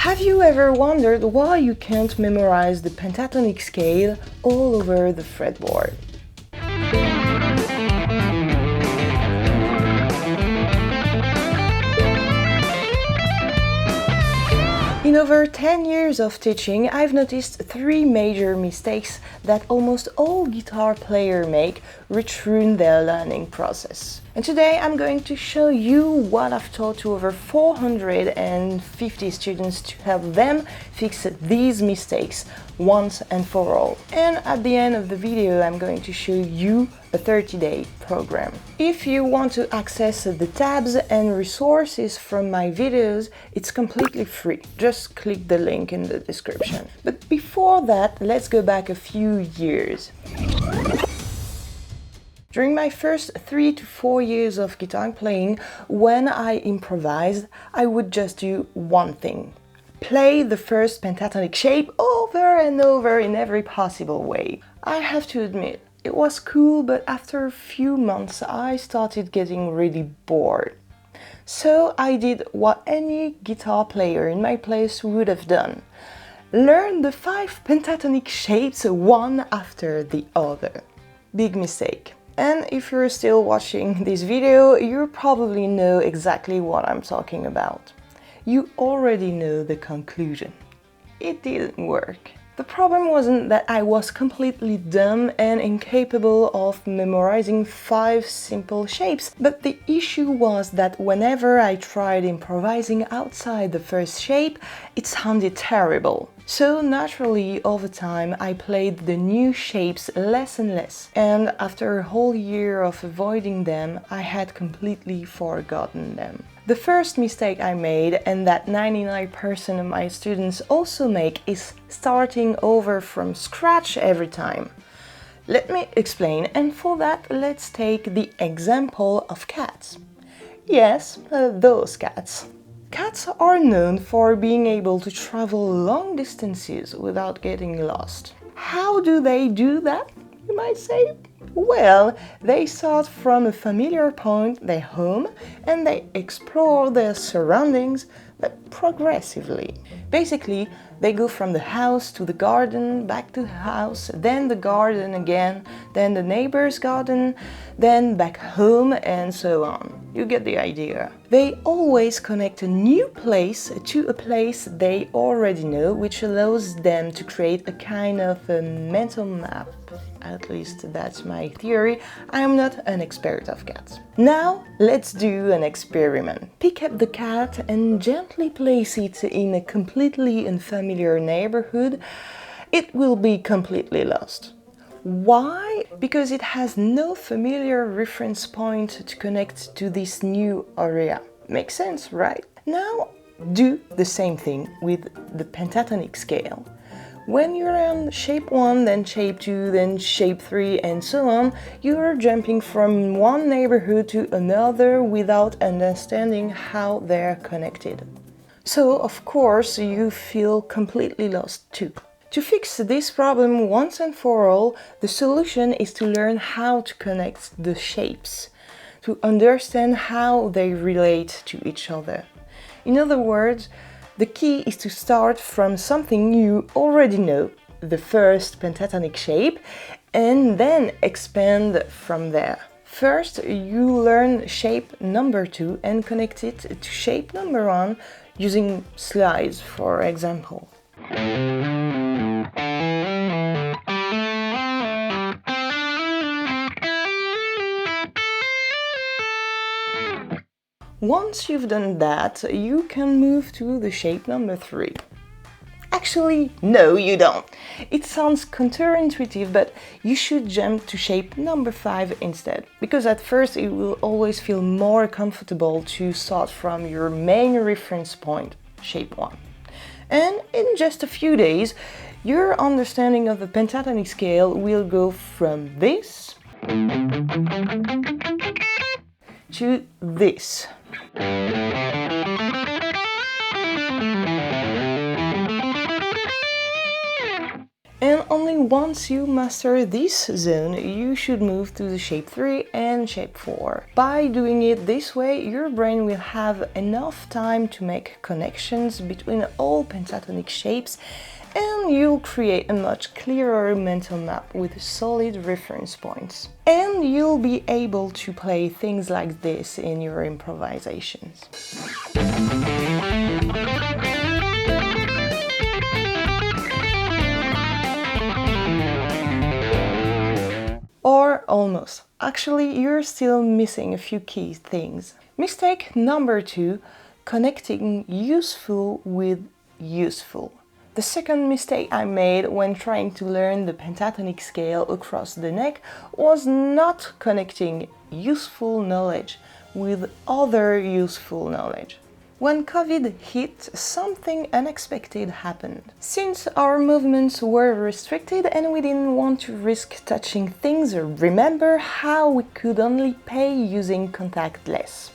Have you ever wondered why you can't memorize the pentatonic scale all over the fretboard? In over 10 years of teaching, I've noticed 3 major mistakes that almost all guitar players make, which ruin their learning process. And today I'm going to show you what I've taught to over 450 students to help them fix these mistakes once and for all. And at the end of the video, I'm going to show you a 30-day program. If you want to access the tabs and resources from my videos, it's completely free. Just click the link in the description. But before that, let's go back a few years. During my first 3 to 4 years of guitar playing, when I improvised, I would just do one thing. Play the first pentatonic shape over and over in every possible way. I have to admit, it was cool, but after a few months I started getting really bored. So I did what any guitar player in my place would have done. Learn the 5 pentatonic shapes one after the other. Big mistake. And if you're still watching this video, you probably know exactly what I'm talking about. You already know the conclusion. It didn't work. The problem wasn't that I was completely dumb and incapable of memorizing 5 simple shapes, but the issue was that whenever I tried improvising outside the first shape, it sounded terrible. So naturally, over time, I played the new shapes less and less, and after a whole year of avoiding them, I had completely forgotten them. The first mistake I made, and that 99% of my students also make, is starting over from scratch every time. Let me explain, and for that, let's take the example of cats. Yes, those cats. Cats are known for being able to travel long distances without getting lost. How do they do that, you might say? Well, they start from a familiar point, their home, and they explore their surroundings, but progressively. Basically, they go from the house to the garden, back to the house, then the garden again, then the neighbor's garden, then back home, and so on. You get the idea. They always connect a new place to a place they already know, which allows them to create a kind of a mental map. At least that's my theory. I am not an expert of cats. Now let's do an experiment. Pick up the cat and gently place it in a completely unfamiliar neighborhood. It will be completely lost. Why? Because it has no familiar reference point to connect to this new area. Makes sense, right? Now do the same thing with the pentatonic scale. When you're on shape 1, then shape 2, then shape 3, and so on, you're jumping from one neighborhood to another without understanding how they're connected. So, of course, you feel completely lost too. To fix this problem once and for all, the solution is to learn how to connect the shapes, to understand how they relate to each other. In other words, the key is to start from something you already know, the first pentatonic shape, and then expand from there. First, you learn shape number 2 and connect it to shape number 1 using slides, for example. Once you've done that, you can move to the shape number 3. Actually, no, you don't. It sounds counterintuitive, but you should jump to shape number 5 instead, because at first it will always feel more comfortable to start from your main reference point, shape 1. And in just a few days, your understanding of the pentatonic scale will go from this to this. And only once you master this zone, you should move to the shape 3 and shape 4. By doing it this way, your brain will have enough time to make connections between all pentatonic shapes, and you'll create a much clearer mental map with solid reference points. And you'll be able to play things like this in your improvisations. Or almost. Actually, you're still missing a few key things. Mistake number 2, connecting useful with useful. The second mistake I made when trying to learn the pentatonic scale across the neck was not connecting useful knowledge with other useful knowledge. When COVID hit, something unexpected happened. Since our movements were restricted and we didn't want to risk touching things, remember how we could only pay using contactless.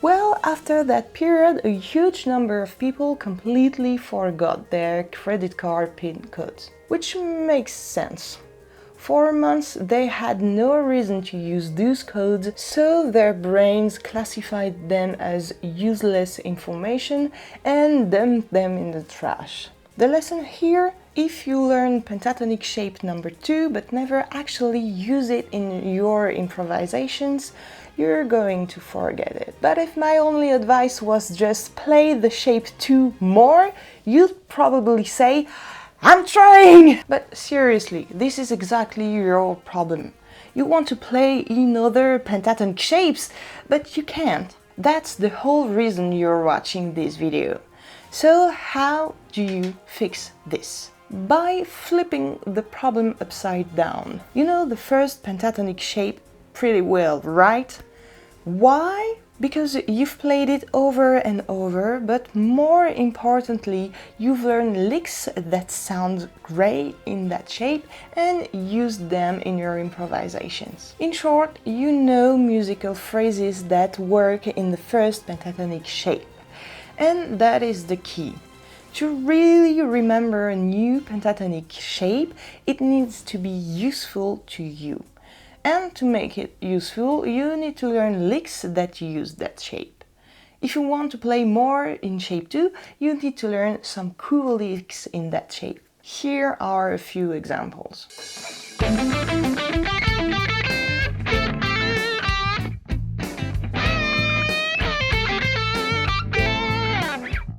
Well, after that period, a huge number of people completely forgot their credit card PIN codes, which makes sense. For months, they had no reason to use those codes, so their brains classified them as useless information and dumped them in the trash. The lesson here: if you learn pentatonic shape number 2 but never actually use it in your improvisations, you're going to forget it. But if my only advice was just play the shape 2 more, you'd probably say, "I'm trying!" But seriously, this is exactly your problem. You want to play in other pentatonic shapes, but you can't. That's the whole reason you're watching this video. So how do you fix this? By flipping the problem upside down. You know the first pentatonic shape pretty well, right? Why? Because you've played it over and over, but more importantly, you've learned licks that sound great in that shape and used them in your improvisations. In short, you know musical phrases that work in the first pentatonic shape. And that is the key. To really remember a new pentatonic shape, it needs to be useful to you. And to make it useful, you need to learn licks that use that shape. If you want to play more in shape 2, you need to learn some cool licks in that shape. Here are a few examples.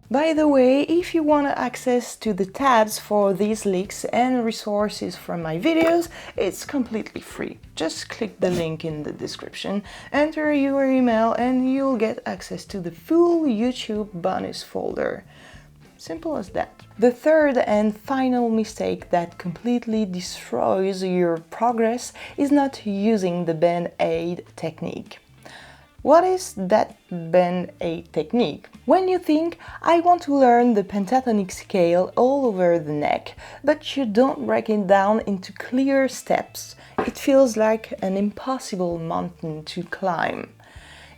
By the way, if you want access to the tabs for these licks and resources from my videos, it's completely free. Just click the link in the description, enter your email, and you'll get access to the full YouTube bonus folder. Simple as that. The third and final mistake that completely destroys your progress is not using the band-aid technique. What is that band-aid technique? When you think, I want to learn the pentatonic scale all over the neck, but you don't break it down into clear steps, it feels like an impossible mountain to climb.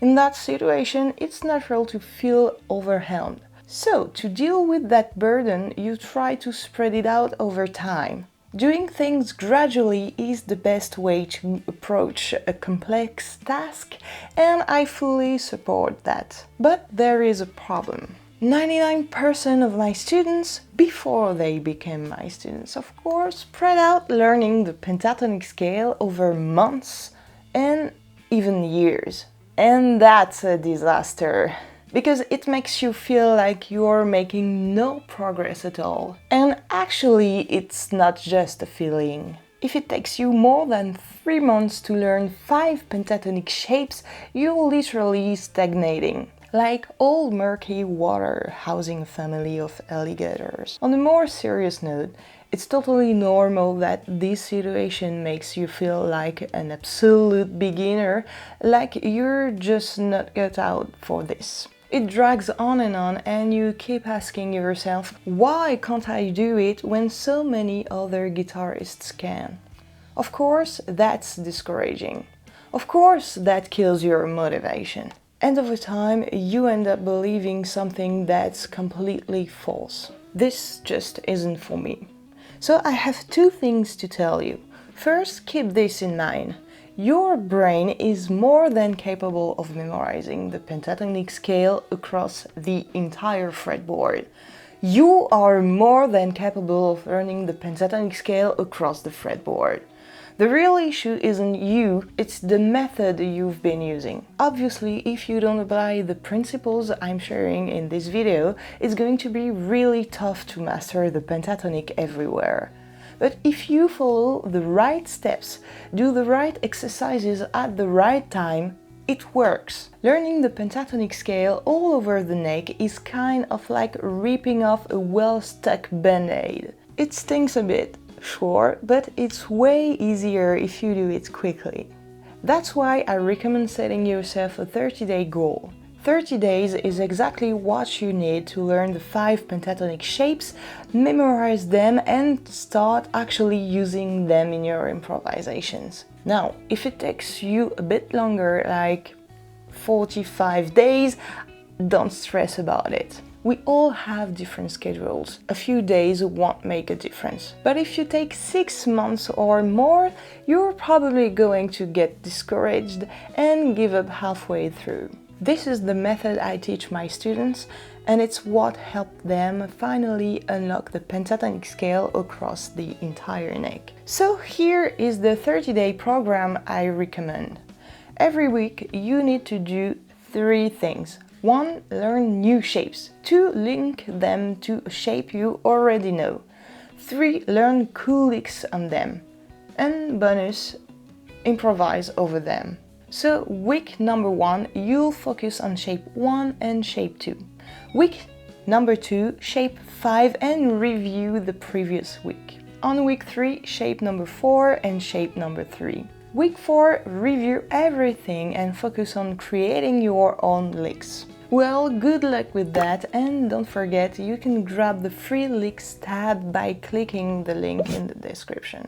In that situation, it's natural to feel overwhelmed. So, to deal with that burden, you try to spread it out over time. Doing things gradually is the best way to approach a complex task, and I fully support that. But there is a problem. 99% of my students, before they became my students, of course, spread out learning the pentatonic scale over months and even years. And that's a disaster. Because it makes you feel like you're making no progress at all. And actually, it's not just a feeling. If it takes you more than 3 months to learn 5 pentatonic shapes, you're literally stagnating. Like old murky water housing a family of alligators. On a more serious note, it's totally normal that this situation makes you feel like an absolute beginner, like you're just not cut out for this. It drags on and you keep asking yourself, why can't I do it when so many other guitarists can? Of course, that's discouraging. Of course, that kills your motivation. And over time, you end up believing something that's completely false. This just isn't for me. So I have two things to tell you. First, keep this in mind. Your brain is more than capable of memorizing the pentatonic scale across the entire fretboard. You are more than capable of learning the pentatonic scale across the fretboard. The real issue isn't you, it's the method you've been using. Obviously, if you don't apply the principles I'm sharing in this video, it's going to be really tough to master the pentatonic everywhere. But if you follow the right steps, do the right exercises at the right time, it works. Learning the pentatonic scale all over the neck is kind of like ripping off a well-stuck band-aid. It stings a bit, sure, but it's way easier if you do it quickly. That's why I recommend setting yourself a 30-day goal. 30 days is exactly what you need to learn the 5 pentatonic shapes, memorize them, and start actually using them in your improvisations. Now, if it takes you a bit longer, like 45 days, don't stress about it. We all have different schedules. A few days won't make a difference. But if you take 6 months or more, you're probably going to get discouraged and give up halfway through. This is the method I teach my students, and it's what helped them finally unlock the pentatonic scale across the entire neck. So here is the 30-day program I recommend. Every week you need to do 3 things. 1. Learn new shapes. 2. Link them to a shape you already know. 3. Learn cool licks on them. And bonus, improvise over them. So week number 1, you'll focus on shape 1 and shape 2. Week number 2, shape 5 and review the previous week. On week 3, shape number 4 and shape number 3. Week 4, review everything and focus on creating your own licks. Well, good luck with that, and don't forget you can grab the free licks tab by clicking the link in the description.